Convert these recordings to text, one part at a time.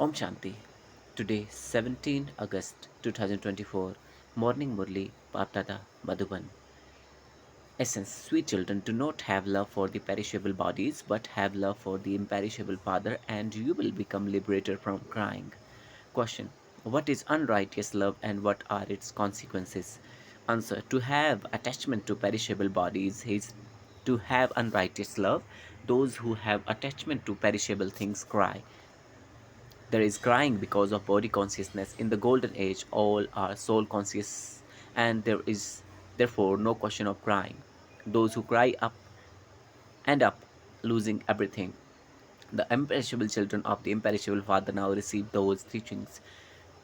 Om Shanti. Today, 17 August 2024, Morning Murli, Bapdada, Madhuban. Essence: sweet children, do not have love for the perishable bodies, but have love for the imperishable Father, and you will become liberated from crying. Question: what is unrighteous love and what are its consequences? Answer: to have attachment to perishable bodies is to have unrighteous love. Those who have attachment to perishable things cry. There is crying because of body consciousness. In the golden age, all are soul conscious, and there is therefore no question of crying. Those who cry up end up losing everything. The imperishable children of the imperishable Father now receive those teachings.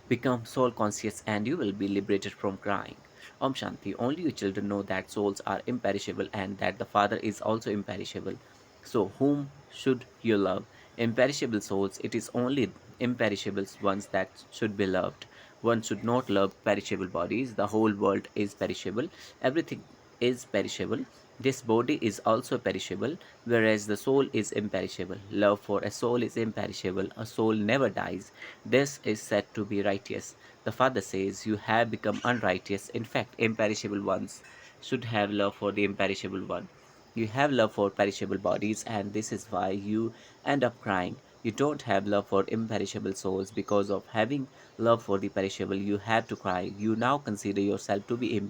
Become soul conscious, and you will be liberated from crying. Om Shanti. Only you children know that souls are imperishable and that the Father is also imperishable. So, whom should you love? Imperishable souls, it is only imperishable ones that should be loved. One should not love perishable bodies. The whole world is perishable. Everything is perishable. This body is also perishable, whereas the soul is imperishable. Love for a soul is imperishable. A soul never dies. This is said to be righteous. The Father says, you have become unrighteous. In fact, imperishable ones should have love for the imperishable one. You have love for perishable bodies, and this is why you end up crying. You don't have love for imperishable souls. Because of having love for the perishable, you have to cry. You now consider yourself to be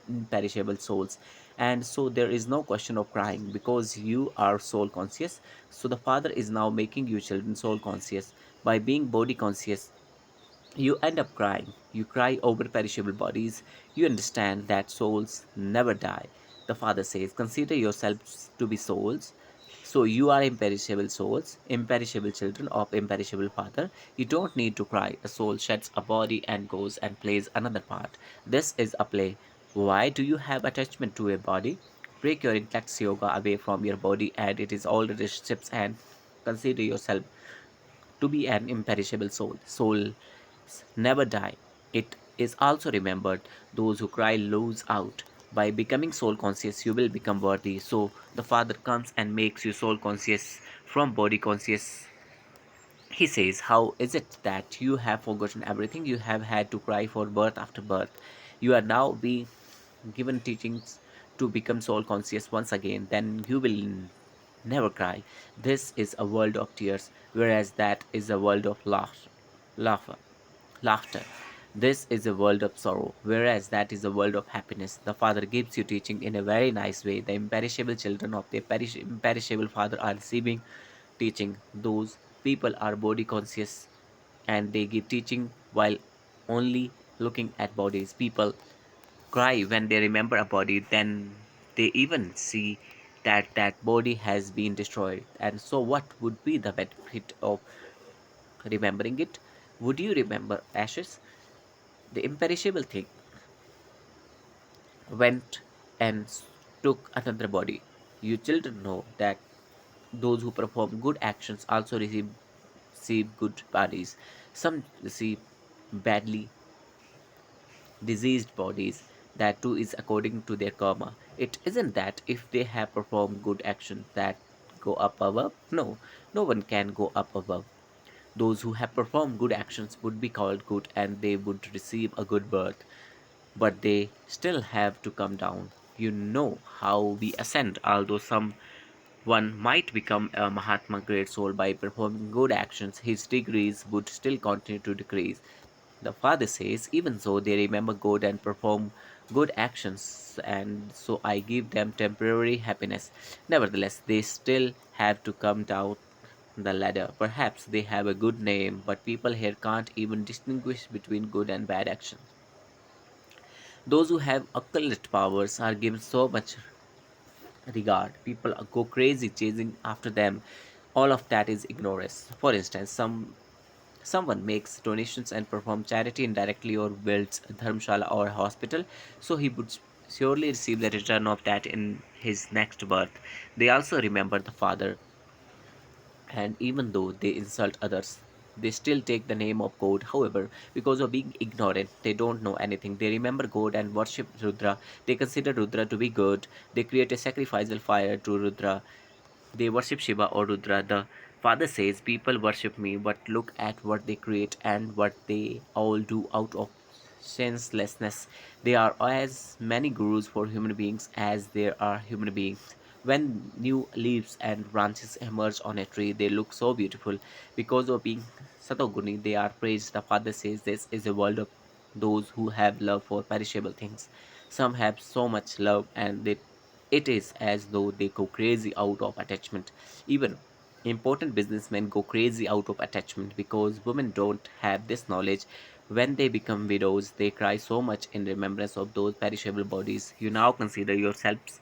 imperishable souls, and so there is no question of crying because you are soul conscious. So the Father is now making you children soul conscious. By being body conscious, you end up crying. You cry over perishable bodies. You understand that souls never die. The Father says, consider yourselves to be souls. So you are imperishable souls, imperishable children of imperishable Father. You don't need to cry. A soul sheds a body and goes and plays another part. This is a play. Why do you have attachment to a body? Break your intellect's yoga away from your body, and it is all relationships, and consider yourself to be an imperishable soul. Souls never die. It is also remembered those who cry lose out. By becoming soul conscious, you will become worthy. So the Father comes and makes you soul conscious from body conscious. He says, how is it that you have forgotten everything you have had to cry for birth after birth? You are now being given teachings to become soul conscious once again. Then you will never cry. This is a world of tears, whereas that is a world of laughter. Laughter. This is a world of sorrow, whereas that is a world of happiness. The Father gives you teaching in a very nice way. The imperishable children of the imperishable Father are receiving teaching. Those people are body conscious, and they give teaching while only looking at bodies. People cry when they remember a body, then they even see that that body has been destroyed. And so, what would be the benefit of remembering it? Would you remember ashes? The imperishable thing went and took another body. You children know that those who perform good actions also receive good bodies. Some receive badly diseased bodies. That too is according to their karma. It isn't that if they have performed good actions that go up above. No, no one can go up above. Those who have performed good actions would be called good and they would receive a good birth, but they still have to come down. You know how we ascend, although someone might become a Mahatma great soul by performing good actions, his degrees would still continue to decrease. The Father says, even so, they remember God and perform good actions, and so I give them temporary happiness. Nevertheless, they still have to come down the ladder. Perhaps they have a good name, but people here can't even distinguish between good and bad actions. Those who have occult powers are given so much regard. People go crazy chasing after them. All of that is ignorance. For instance, someone makes donations and perform charity indirectly or builds a dharmshala or a hospital, so he would surely receive the return of that in his next birth. They also remember the Father, and even though they insult others, they still take the name of God. However, because of being ignorant, they don't know anything. They remember God and worship Rudra. They consider Rudra to be good. They create a sacrificial fire to Rudra. They worship Shiva or Rudra. The Father says, people worship me, but look at what they create and what they all do out of senselessness. There are as many gurus for human beings as there are human beings. When new leaves and branches emerge on a tree, they look so beautiful. Because of being Satoguni, they are praised. The Father says this is a world of those who have love for perishable things. Some have so much love, and it is as though they go crazy out of attachment. Even important businessmen go crazy out of attachment because women don't have this knowledge. When they become widows, they cry so much in remembrance of those perishable bodies. You now consider yourselves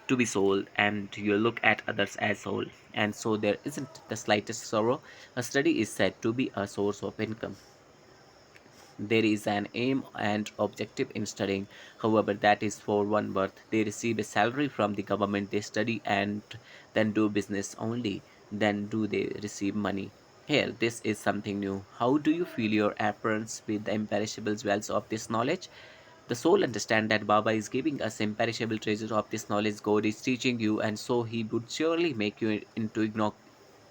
to be soul, and you look at others as soul, and so there isn't the slightest sorrow. A study is said to be a source of income. There is an aim and objective in studying. However, that is for one birth. They receive a salary from the government, they study and then do business only. Then do they receive money? Here, this is something new. How do you feel your appearance with the imperishable jewels of this knowledge? The soul understand that Baba is giving us imperishable treasure of this knowledge God is teaching you, and so he would surely make you into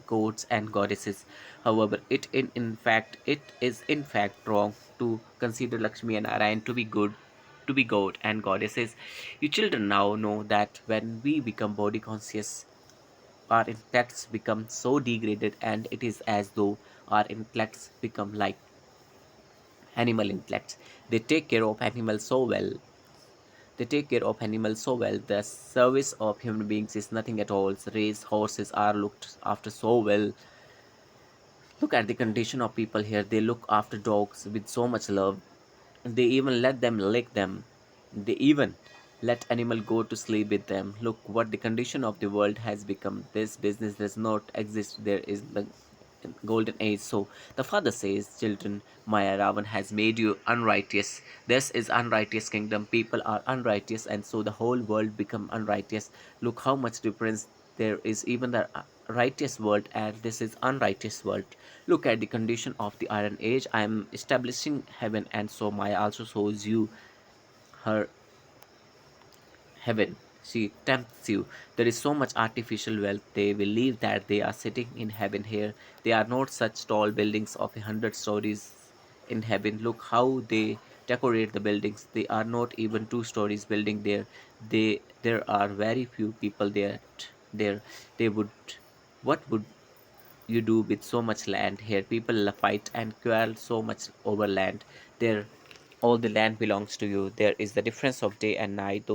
gods and goddesses. However, it is in fact wrong to consider Lakshmi and Narayan to be god and goddesses. You children now know that when we become body conscious, our intellects become so degraded, and it is as though our intellects become like animal intellects. They take care of animals so well. They take care of animals so well. The service of human beings is nothing at all. Race horses are looked after so well. Look at the condition of people here. They look after dogs with so much love. They even let them lick them. They even let animal go to sleep with them. Look what the condition of the world has become. This business does not exist. There is the golden age. So the father says, children, Maya Ravan has made you unrighteous. This is unrighteous kingdom. People are unrighteous, and so the whole world become unrighteous. Look how much difference there is. Even the righteous world and this is unrighteous world. Look at the condition of the iron age. I am establishing heaven, and so Maya also shows you her heaven. She tempts you. There is so much artificial wealth. They believe that they are sitting in heaven here. They are not such tall buildings of 100 stories in heaven. Look how they decorate the buildings. They are not even 2 stories building there. There are very few people there. There, they would. What would you do with so much land here? People fight and quarrel so much over land. There, all the land belongs to you. There is the difference of day and night.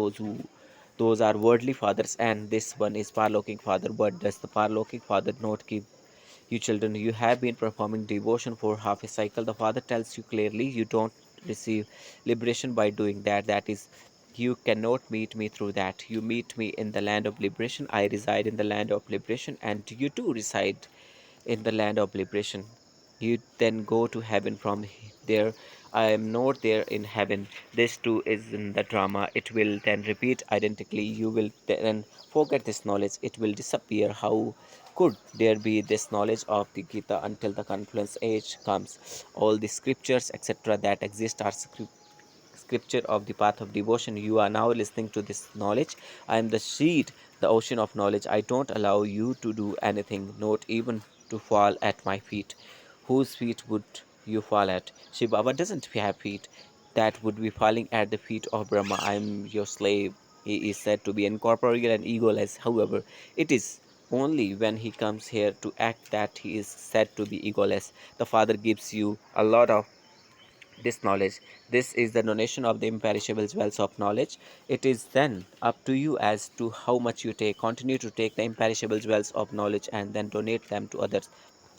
Those are worldly fathers, and this one is far-looking father. But does the far-looking father not give you children? You have been performing devotion for half a cycle. The father tells you clearly you don't receive liberation by doing that. That is, you cannot meet me through that. You meet me in the land of liberation. I reside in the land of liberation, and you too reside in the land of liberation. You then go to heaven from there. I am not there in heaven. This too is in the drama. It will then repeat identically. You will then forget this knowledge. It will disappear. How could there be this knowledge of the Gita until the confluence age comes? All the scriptures, etc., that exist are scripture of the path of devotion. You are now listening to this knowledge. I am the seed, the ocean of knowledge. I don't allow you to do anything, not even to fall at my feet. Whose feet would you fall at? Shiv Baba doesn't have feet. That would be falling at the feet of Brahma. I am your slave. He is said to be incorporeal and egoless. However, it is only when he comes here to act that he is said to be egoless. The Father gives you a lot of this knowledge. This is the donation of the imperishable wells of knowledge. It is then up to you as to how much you take. Continue to take the imperishable wells of knowledge and then donate them to others.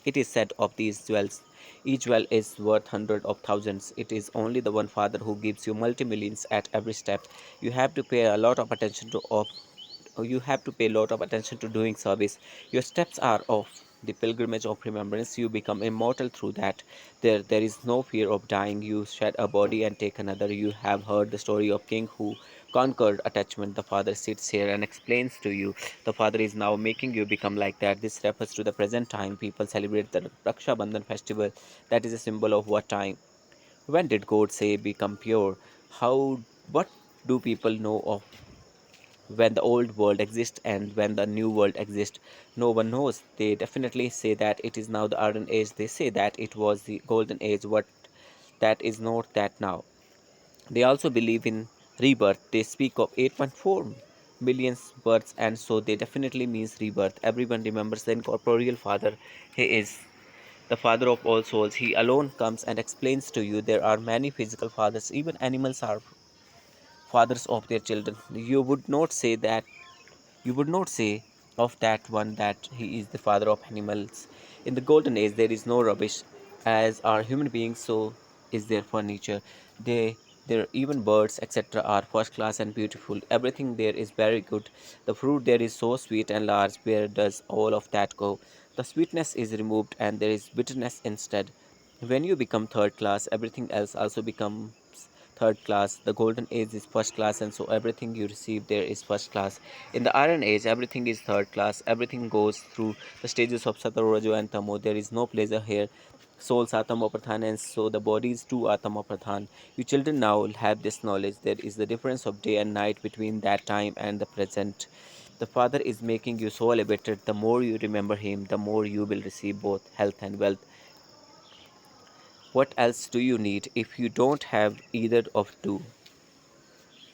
It is said of these jewels, each well is worth hundreds of thousands. It is only the one Father who gives you multi-millions at every step. You have to pay a lot of attention to you have to pay a lot of attention to doing service. Your steps are off the pilgrimage of remembrance. You become immortal through that. There is no fear of dying. You shed a body and take another. You have heard the story of king who conquered attachment. The father sits here and explains to you. The father is now making you become like that. This refers to the present time. People celebrate the Raksha Bandhan festival. That is a symbol of what time? When did God say become pure? How? What do people know of when the old world exists and when the new world exists. No one knows. They definitely say that it is now the iron age. They say that it was the golden age. What that is not that now. They also believe in rebirth. They speak of 8.4 million births, and so they definitely means rebirth. Everyone remembers the incorporeal father. He is the father of all souls. He alone comes and explains to you there are many physical fathers. Even animals are fathers of their children. You would not say of that one that he is the father of animals. In the golden age, there is no rubbish, as are human beings, so is their furniture. They, their even birds, etc., are first class and beautiful. Everything there is very good. The fruit there is so sweet and large. Where does all of that go? The sweetness is removed, and there is bitterness instead. When you become third class, everything else also becomes third class. The golden age is first class, and so everything you receive there is first class. In the iron age, everything is third class. Everything goes through the stages of sattva, rajo, and tamo. There is no pleasure here. Souls are tamo pradhan, and so the bodies too are tamo pradhan. You children now have this knowledge. There is the difference of day and night between that time and the present. The Father is making you so elevated. The more you remember Him, the more you will receive both health and wealth. What else do you need if you don't have either of two?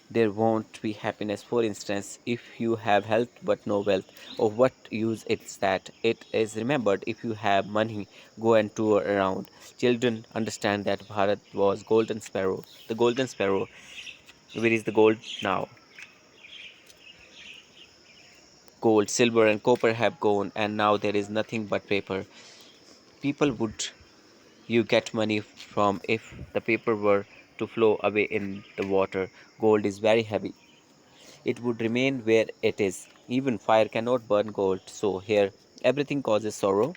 There won't be happiness. For instance, if you have health but no wealth, of what use it's that? It is remembered. If you have money, go and tour around. Children understand that Bharat was golden sparrow. The golden sparrow. Where is the gold now? Gold, silver, and copper have gone, and now there is nothing but paper. People would you get money from if the paper were to flow away in the water. Gold is very heavy. It would remain where it is. Even fire cannot burn gold. So here, everything causes sorrow.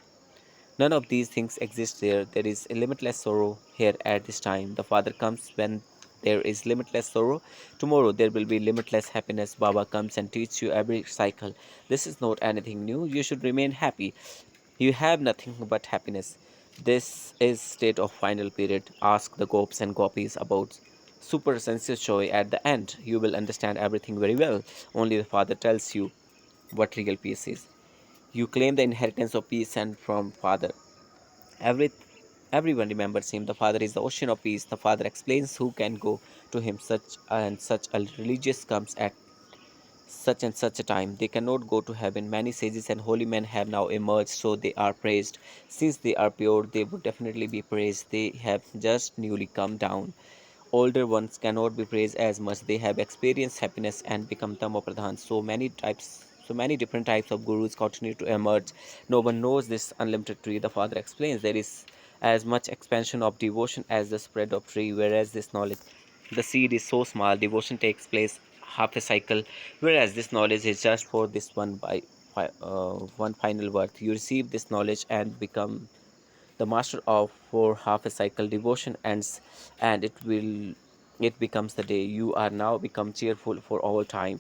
None of these things exist there. There is a limitless sorrow here at this time. The Father comes when there is limitless sorrow. Tomorrow there will be limitless happiness. Baba comes and teaches you every cycle. This is not anything new. You should remain happy. You have nothing but happiness. This is state of final period. Ask the gopis and gopis about super sensuous joy at the end. You will understand everything very well. Only the Father tells you what real peace is. You claim the inheritance of peace and from Father. Every everyone remembers him. The Father is the ocean of peace. The Father explains who can go to him. Such and such a religious comes at such and such a time. They cannot go to heaven. Many sages and holy men have now emerged, so they are praised. Since they are pure, they would definitely be praised. They have just newly come down. Older ones cannot be praised as much. They have experienced happiness and become tamopradhan. So many different types of gurus continue to emerge. No one knows this unlimited tree. The Father explains there is as much expansion of devotion as the spread of tree, whereas this knowledge, the seed is so small, devotion takes place half a cycle, whereas this knowledge is just for this one final worth. You receive this knowledge and become the master of for half a cycle. Devotion ends, and it becomes the day. You are now become cheerful for all time.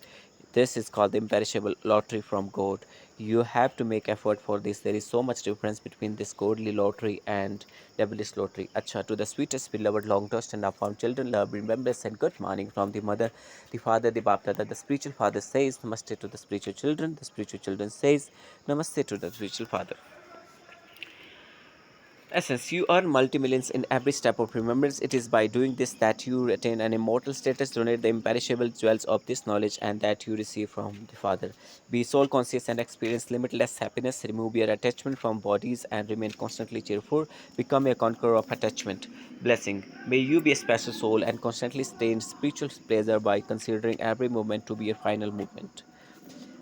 This is called the imperishable lottery from God. You have to make effort for this. There is so much difference between this godly lottery and devilish lottery. Acha, to the sweetest beloved, long lost and found children, love, remembrance, and good morning from the mother, the father, the bapdada. The spiritual father says namaste to the spiritual children. The spiritual children says namaste to the spiritual father. Essence, you earn multi-millions in every step of remembrance. It is by doing this that you attain an immortal status. Donate the imperishable jewels of this knowledge and that you receive from the Father. Be soul conscious and experience limitless happiness. Remove your attachment from bodies and remain constantly cheerful. Become a conqueror of attachment. Blessing. May you be a special soul and constantly stay in spiritual pleasure by considering every moment to be your final movement.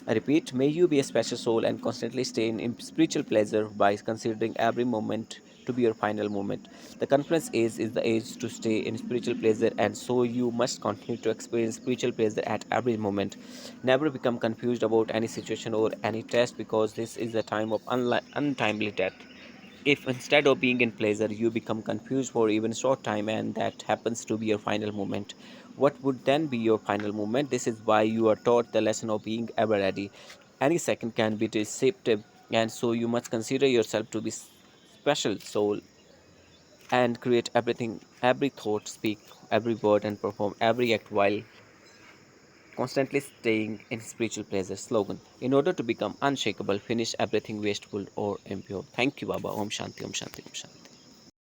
I repeat, may you be a special soul and constantly stay in spiritual pleasure by considering every moment to be your final moment. The conference age is the age to stay in spiritual pleasure, and so you must continue to experience spiritual pleasure at every moment. Never become confused about any situation or any test, because this is a time of untimely death. If instead of being in pleasure you become confused for even a short time, and that happens to be your final moment, what would then be your final moment? This is why you are taught the lesson of being ever ready. Any second can be deceptive, and so you must consider yourself to be special soul and create everything, every thought, speak every word, and perform every act while constantly staying in spiritual pleasure. Slogan: in order to become unshakable, finish everything wasteful or impure. Thank you, Baba. Om Shanti, Om Shanti, Om Shanti.